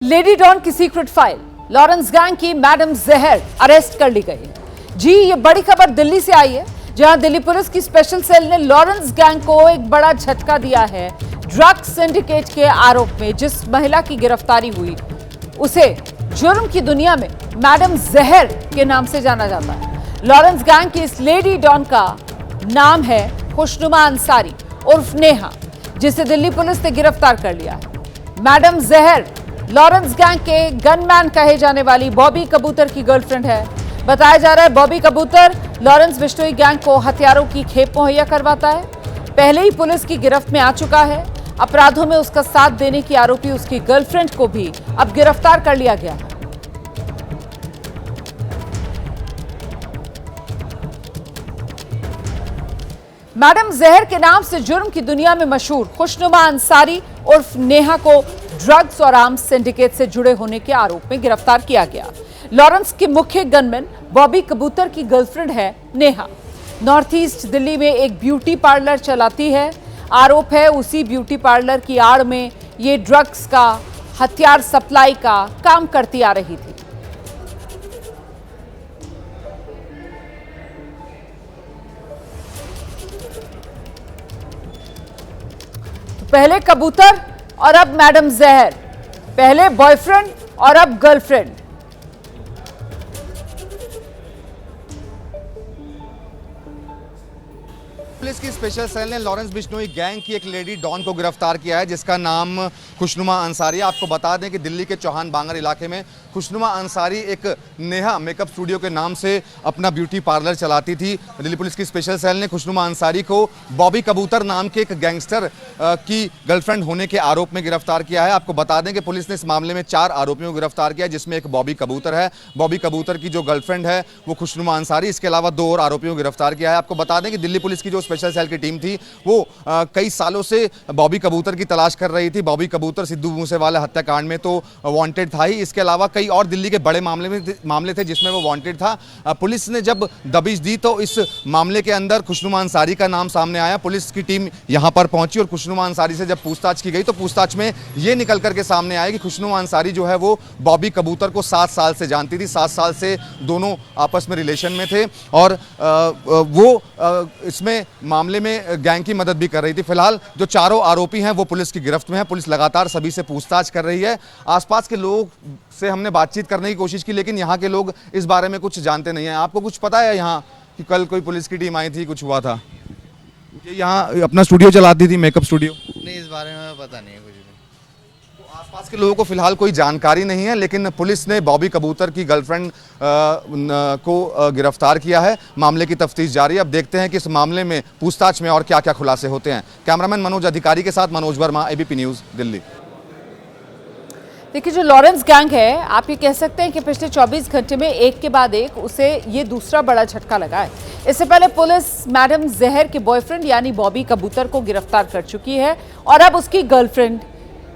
Lady don की secret file, Lawrence gang की madam जहर अरेस्ट कर ली गई। जी, ये बड़ी खबर दिल्ली से आई है, जहां दिल्ली पुलिस की स्पेशल सेल ने लॉरेंस गैंग को एक बड़ा झटका दिया है। ड्रग सिंडिकेट के आरोप में जिस महिला की गिरफ्तारी हुई, उसे जुर्म की दुनिया में मैडम जहर के नाम से जाना जाता है। लॉरेंस गैंग की इस लेडी डॉन का नाम है खुशनुमा अंसारी उर्फ नेहा, जिसे दिल्ली पुलिस ने गिरफ्तार कर लिया है। मैडम जहर लॉरेंस गैंग के गनमैन कहे जाने वाली बॉबी कबूतर की गर्लफ्रेंड है। बताया जा रहा है बॉबी कबूतर लॉरेंस बिश्नोई गैंग को हथियारों की खेप मुहैया करवाता है। पहले ही पुलिस की गिरफ्त में आ चुका है। अपराधों में उसका साथ देने की आरोपी उसकी गर्लफ्रेंड को भी अब गिरफ्तार कर लिया गया है। मैडम जहर के नाम से जुर्म की दुनिया में मशहूर खुशनुमा अंसारी उर्फ नेहा को ड्रग्स और आर्म्स सिंडिकेट से जुड़े होने के आरोप में गिरफ्तार किया गया। लॉरेंस के मुख्य गनमैन बॉबी कबूतर की गर्लफ्रेंड है नेहा। नॉर्थ ईस्ट दिल्ली में एक ब्यूटी पार्लर चलाती है। आरोप है उसी ब्यूटी पार्लर की आड़ में ये ड्रग्स का, हथियार सप्लाई का काम करती आ रही थी। पहले कबूतर और अब मैडम जहर, पहले बॉयफ्रेंड और अब गर्लफ्रेंड। पुलिस की स्पेशल सेल ने लॉरेंस बिश्नोई गैंग की एक लेडी डॉन को गिरफ्तार किया है, जिसका नाम खुशनुमा अंसारी। आपको बता दें कि दिल्ली के चौहान बांगर इलाके में खुशनुमा अंसारी एक नेहा मेकअप स्टूडियो के नाम से अपना ब्यूटी पार्लर चलाती थी। दिल्ली पुलिस की स्पेशल सेल ने खुशनुमा अंसारी को बॉबी कबूतर नाम के एक गैंगस्टर की गर्लफ्रेंड होने के आरोप में गिरफ्तार किया है। आपको बता दें कि पुलिस ने इस मामले में 4 आरोपियों को गिरफ्तार किया, जिसमें एक बॉबी कबूतर है। बॉबी कबूतर की जो गर्लफ्रेंड है वो खुशनुमा अंसारी, इसके अलावा 2 और आरोपियों को गिरफ्तार किया है। आपको बता दें कि दिल्ली पुलिस की जो स्पेशल सेल की टीम थी वो कई सालों से बॉबी कबूतर की तलाश कर रही थी। बॉबी कबूतर सिद्धू मूसेवाला हत्याकांड में तो वांटेड था ही, इसके अलावा कई और दिल्ली के बड़े मामले थे जिसमें वो वांटेड था। पुलिस ने जब दबिश दी तो इस मामले के अंदर खुशनुमा अंसारी का नाम सामने आया। पुलिस की टीम यहां पर पहुंची और खुशनुमा अंसारी से जब पूछताछ की गई तो पूछताछ में ये निकल करके सामने आया कि खुशनुमा अंसारी जो है वो बॉबी कबूतर को 7 साल से जानती थी। 7 साल से दोनों आपस में रिलेशन में थे और वो इसमें मामले में गैंग की मदद भी कर रही थी। फिलहाल जो चारों आरोपी हैं वो पुलिस की गिरफ्त में है। पुलिस लगातार सभी से पूछताछ कर रही है। आसपास के लोगों से हमने बातचीत करने की कोशिश की, लेकिन यहाँ के लोग इस बारे में कुछ जानते नहीं हैं। आपको कुछ पता है यहाँ कि कल कोई पुलिस की टीम आई थी, कुछ हुआ था? ये यहाँ अपना स्टूडियो चलाती थी, मेकअप स्टूडियो? नहीं, इस बारे में पता नहीं है कुछ भी। तो आसपास के लोगों को फिलहाल कोई जानकारी नहीं है, लेकिन पुलिस ने बॉबी कबूतर की गर्लफ्रेंड को गिरफ्तार किया है। मामले की तफ्तीश जारी है। अब देखते हैं कि इस मामले में पूछताछ में और क्या क्या खुलासे होते हैं। कैमरामैन मनोज अधिकारी के साथ मनोज वर्मा, एबीपी न्यूज़, दिल्ली। देखिए, जो लॉरेंस गैंग है, आप ये कह सकते हैं कि पिछले 24 घंटे में एक के बाद एक उसे ये दूसरा बड़ा झटका लगा है। इससे पहले पुलिस मैडम जहर के बॉयफ्रेंड यानी बॉबी कबूतर को गिरफ्तार कर चुकी है और अब उसकी गर्लफ्रेंड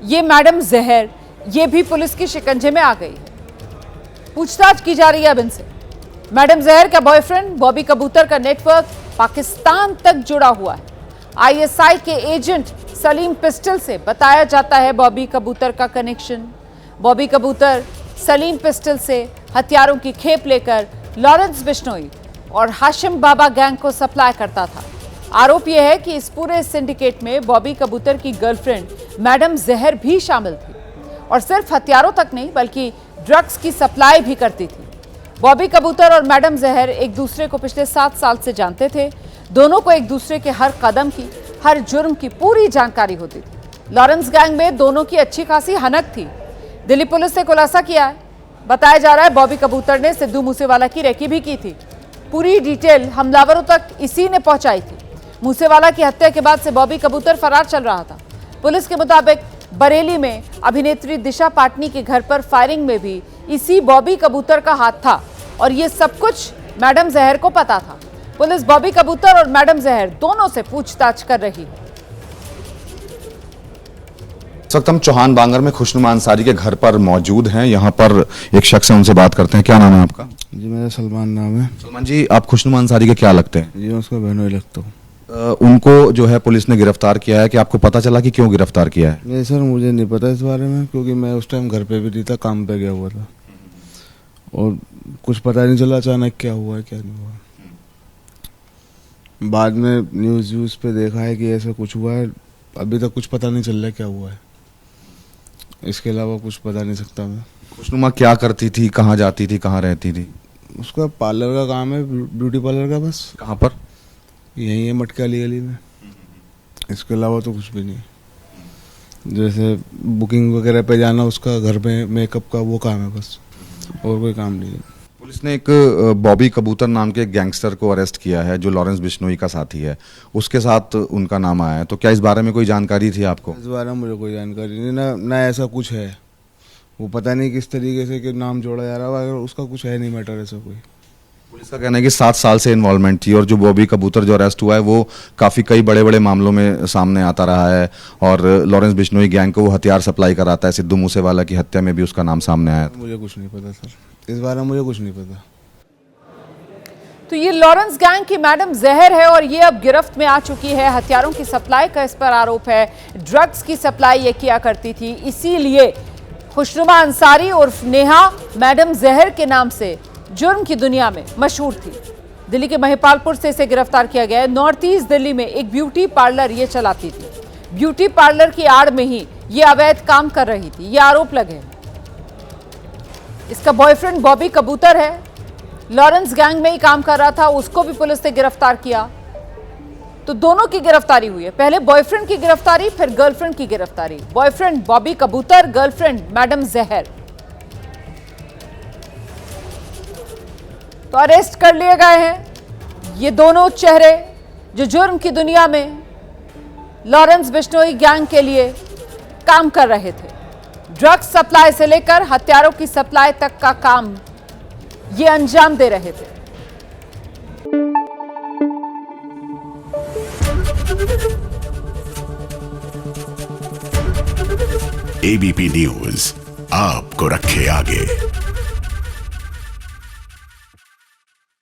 ये मैडम जहर, ये भी पुलिस की शिकंजे में आ गई। पूछताछ की जा रही है अब इनसे। मैडम जहर का बॉयफ्रेंड बॉबी कबूतर का नेटवर्क पाकिस्तान तक जुड़ा हुआ है। आईएसआई के एजेंट सलीम पिस्टल से बताया जाता है बॉबी कबूतर का कनेक्शन। बॉबी कबूतर सलीम पिस्टल से हथियारों की खेप लेकर लॉरेंस बिश्नोई और हाशिम बाबा गैंग को सप्लाई करता था। आरोप यह है कि इस पूरे सिंडिकेट में बॉबी कबूतर की गर्लफ्रेंड मैडम जहर भी शामिल थी और सिर्फ हथियारों तक नहीं बल्कि ड्रग्स की सप्लाई भी करती थी। बॉबी कबूतर और मैडम जहर एक दूसरे को पिछले 7 साल से जानते थे। दोनों को एक दूसरे के हर कदम की, हर जुर्म की पूरी जानकारी होती थी। लॉरेंस गैंग में दोनों की अच्छी खासी हनक थी। दिल्ली पुलिस ने खुलासा किया है। बताया जा रहा है बॉबी कबूतर ने सिद्धू मूसेवाला की रेकी भी की थी। पूरी डिटेल हमलावरों तक इसी ने पहुंचाई थी। मूसेवाला की हत्या के बाद से बॉबी कबूतर फरार चल रहा था। पुलिस के मुताबिक बरेली में अभिनेत्री दिशा पाटनी के घर पर फायरिंग में भी इसी बॉबी कबूतर का हाथ था और ये सब कुछ मैडम जहर को पता था। पुलिस बॉबी कबूतर और मैडम जहर दोनों से पूछताछ कर रही है। इस वक्त हम चौहान बांगर में खुशनुमा अंसारी के घर पर मौजूद हैं। यहाँ पर एक शख्स है, उनसे बात करते हैं। क्या नाम है आपका? जी, मेरा सलमान नाम है। सलमान जी, आप खुशनुमा अंसारी के क्या लगते हैं? जी, मैं उसका बहनोई लगता हूँ। उनको जो है पुलिस ने गिरफ्तार किया है कि आपको पता चला कि क्यों गिरफ्तार किया है? नहीं सर, मुझे नहीं पता इस बारे में, क्योंकि मैं उस टाइम घर पे भी नहीं था, काम पे गया हुआ था और कुछ पता नहीं चला अचानक क्या हुआ है क्या नहीं हुआ। बाद में न्यूज़ पे देखा है कि ऐसा कुछ हुआ है, अभी तक कुछ पता नहीं चल रहा है क्या हुआ है, इसके अलावा कुछ बता नहीं सकता मैं। खुशनुमा क्या करती थी, कहाँ जाती थी, कहाँ रहती थी? उसका पार्लर का काम है, ब्यूटी पार्लर का, बस। कहाँ पर? यहीं है, मटके वाली गली में। इसके अलावा तो कुछ भी नहीं। जैसे बुकिंग वगैरह पे जाना, उसका घर में मेकअप का वो काम है बस, और कोई काम नहीं है। पुलिस ने एक बॉबी कबूतर नाम के एक गैंगस्टर को अरेस्ट किया है जो लॉरेंस बिश्नोई का साथी है, उसके साथ उनका नाम आया है। तो क्या इस बारे में कोई जानकारी थी आपको? इस बारे में मुझे कोई जानकारी नहीं, ना ऐसा कुछ है। वो पता नहीं किस तरीके से कि नाम जोड़ा जा रहा है, उसका कुछ है नहीं मैटर ऐसा कोई। पुलिस का कहना है कि 7 साल से इन्वॉल्वमेंट थी और जो बॉबी कबूतर जो अरेस्ट हुआ है वो काफ़ी कई बड़े बड़े मामलों में सामने आता रहा है और लॉरेंस बिश्नोई गैंग को वो हथियार सप्लाई कराता है। सिद्धू मूसेवाला की हत्या में भी उसका नाम सामने आया। मुझे कुछ नहीं पता सर, इस बारे में मुझे कुछ नहीं पता। तो ये लॉरेंस गैंग की मैडम जहर है और ये अब गिरफ्त में आ चुकी है। हथियारों की सप्लाई का इस पर आरोप है, ड्रग्स की सप्लाई ये किया करती थी, इसीलिए खुशनुमा अंसारी उर्फ नेहा मैडम जहर के नाम से जुर्म की दुनिया में मशहूर थी। दिल्ली के महिपालपुर से इसे गिरफ्तार किया गया है। नॉर्थ ईस्ट दिल्ली में एक ब्यूटी पार्लर ये चलाती थी। ब्यूटी पार्लर की आड़ में ही ये अवैध काम कर रही थी, ये आरोप लगे। इसका बॉयफ्रेंड बॉबी कबूतर है, लॉरेंस गैंग में ही काम कर रहा था, उसको भी पुलिस ने गिरफ्तार किया। तो दोनों की गिरफ्तारी हुई है, पहले बॉयफ्रेंड की गिरफ्तारी, फिर गर्लफ्रेंड की गिरफ्तारी। बॉयफ्रेंड बॉबी कबूतर, गर्लफ्रेंड मैडम जहर। तो अरेस्ट कर लिए गए हैं ये दोनों चेहरे जो जुर्म की दुनिया में लॉरेंस बिश्नोई गैंग के लिए काम कर रहे थे। ड्रग्स सप्लाई से लेकर हथियारों की सप्लाई तक का काम ये अंजाम दे रहे थे। एबीपी न्यूज आपको रखे आगे।